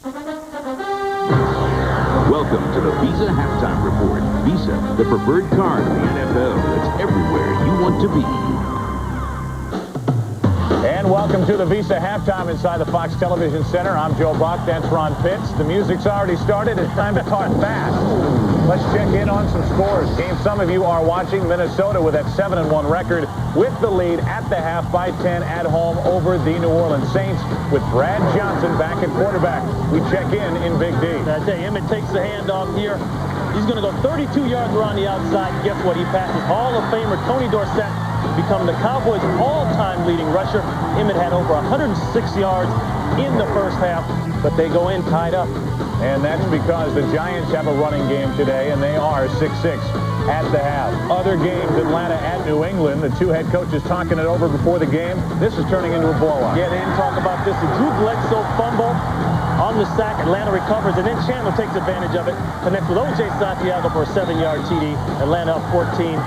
Welcome to the Visa Halftime Report. Visa, the preferred card of the NFL. It's everywhere you want to be. And welcome to the Visa Halftime inside the Fox Television Center. I'm Joe Buck. That's Ron Pitts. The music's already started. It's time to talk fast. Let's check in on some scores. Game some of you are watching. Minnesota with that 7-1 record with the lead at the half by 10 at home over the New Orleans Saints with Brad Johnson back at quarterback. We check in Big D. I tell you, Emmett takes the handoff here. He's going to go 32 yards around the outside. Guess what? He passes Hall of Famer Tony Dorsett, become the Cowboys' all-time leading rusher. Emmett had over 106 yards in the first half, but they go in tied up. And that's because the Giants have a running game today, and they are 6-6 at the half. Other games, Atlanta at New England. The two head coaches talking it over before the game. This is turning into a blowout. Yeah, they didn't talk about this. The Drew Bledsoe fumble on the sack. Atlanta recovers, and then Chandler takes advantage of it. Connects with O.J. Santiago for a 7-yard TD. Atlanta up 14-0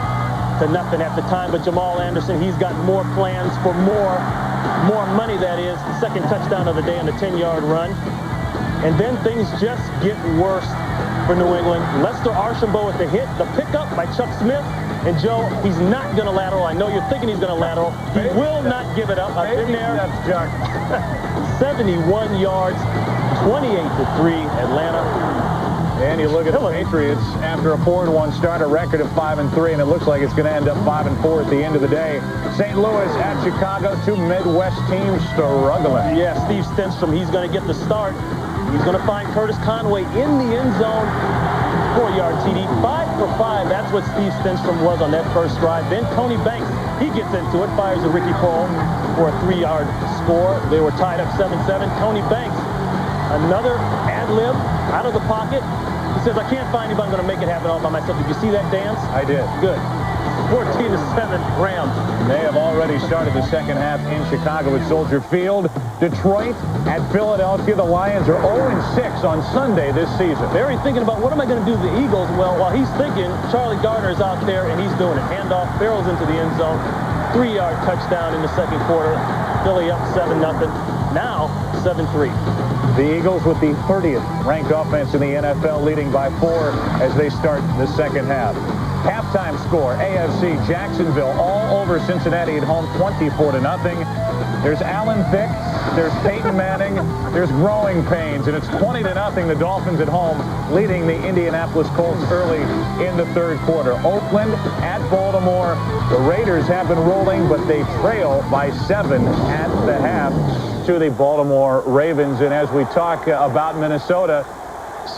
at the time. But Jamal Anderson, he's got more plans for more money, that is. Second touchdown of the day on the 10-yard run. And then things just get worse for New England. Lester Archambault with the hit, the pickup by Chuck Smith. And Joe, he's not going to lateral. I know you're thinking he's going to lateral. He will not give it up. I've been there. That's Chuck. 71 yards, 28-3, Atlanta. And you look at the Patriots after a 4-1 start, a record of 5-3, and it looks like it's going to end up 5-4 at the end of the day. St. Louis at Chicago, two Midwest teams struggling. Yeah, Steve Stenstrom, he's going to get the start. He's going to find Curtis Conway in the end zone. 4-yard TD, 5 for 5. That's what Steve Stenstrom was on that first drive. Then Tony Banks, he gets into it, fires a Ricky Paul for a 3-yard score. They were tied up 7-7. Tony Banks, another ad-lib out of the pocket. He says, I can't find anybody. I'm going to make it happen all by myself. Did you see that dance? I did. Good. 14-7 Rams. They have already started the second half in Chicago at Soldier Field. Detroit at Philadelphia. The Lions are 0-6 on Sunday this season. Barry thinking about, what am I going to do to the Eagles? Well, while he's thinking, Charlie Gardner is out there, and he's doing it. Handoff, barrels into the end zone. 3-yard touchdown in the second quarter. Philly up 7-0. Now, 7-3. The Eagles with the 30th ranked offense in the NFL, leading by 4 as they start the second half. Halftime score, AFC, Jacksonville all over Cincinnati at home, 24-0. There's Alan Thick, there's Peyton Manning, there's growing pains, and it's 20-0. The Dolphins at home leading the Indianapolis Colts early in the third quarter. Oakland at Baltimore. The Raiders have been rolling, but they trail by 7 at the half to the Baltimore Ravens. And as we talk about Minnesota,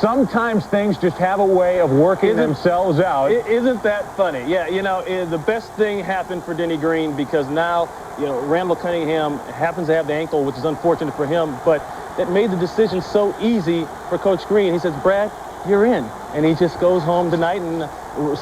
sometimes things just have a way of working themselves out. Isn't that funny? Yeah, you know, the best thing happened for Denny Green, because now, you know, Randall Cunningham happens to have the ankle, which is unfortunate for him, but it made the decision so easy for Coach Green. He says, Brad, you're in. And he just goes home tonight and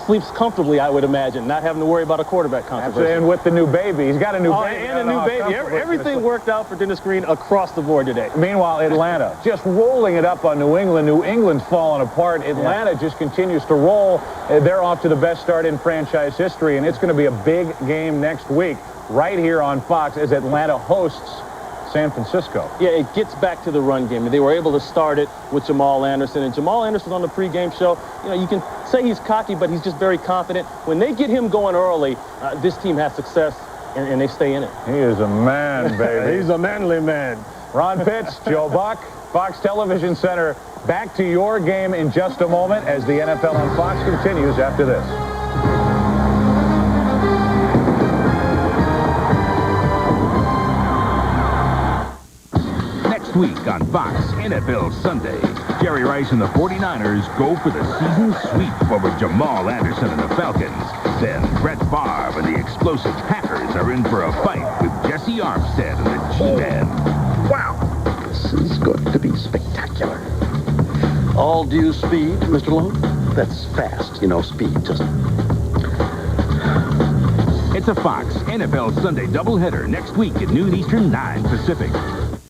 sleeps comfortably, I would imagine, not having to worry about a quarterback controversy. And with the new baby. He's got a new baby. And a new baby. Everything worked out for Dennis Green across the board today. Meanwhile, Atlanta just rolling it up on New England. New England's falling apart. Atlanta just continues to roll. They're off to the best start in franchise history, and it's going to be a big game next week right here on Fox as Atlanta hosts San Francisco. Yeah, it gets back to the run game. They were able to start it with Jamal Anderson. And Jamal Anderson on the pregame show, you know, you can say he's cocky, but he's just very confident. When they get him going early, this team has success, and they stay in it. He is a man, baby. He's a manly man. Ron Pitts, Joe Buck, Fox Television Center. Back to your game in just a moment as the NFL on Fox continues after this. Week on Fox NFL Sunday. Jerry Rice and the 49ers go for the season sweep over Jamal Anderson and the Falcons. Then Brett Favre and the explosive Packers are in for a fight with Jesse Armstead and the G-Man. Wow, this is going to be spectacular. All due speed, Mr. Long? That's fast. You know, speed just... It's a Fox NFL Sunday doubleheader next week at noon Eastern, 9 Pacific.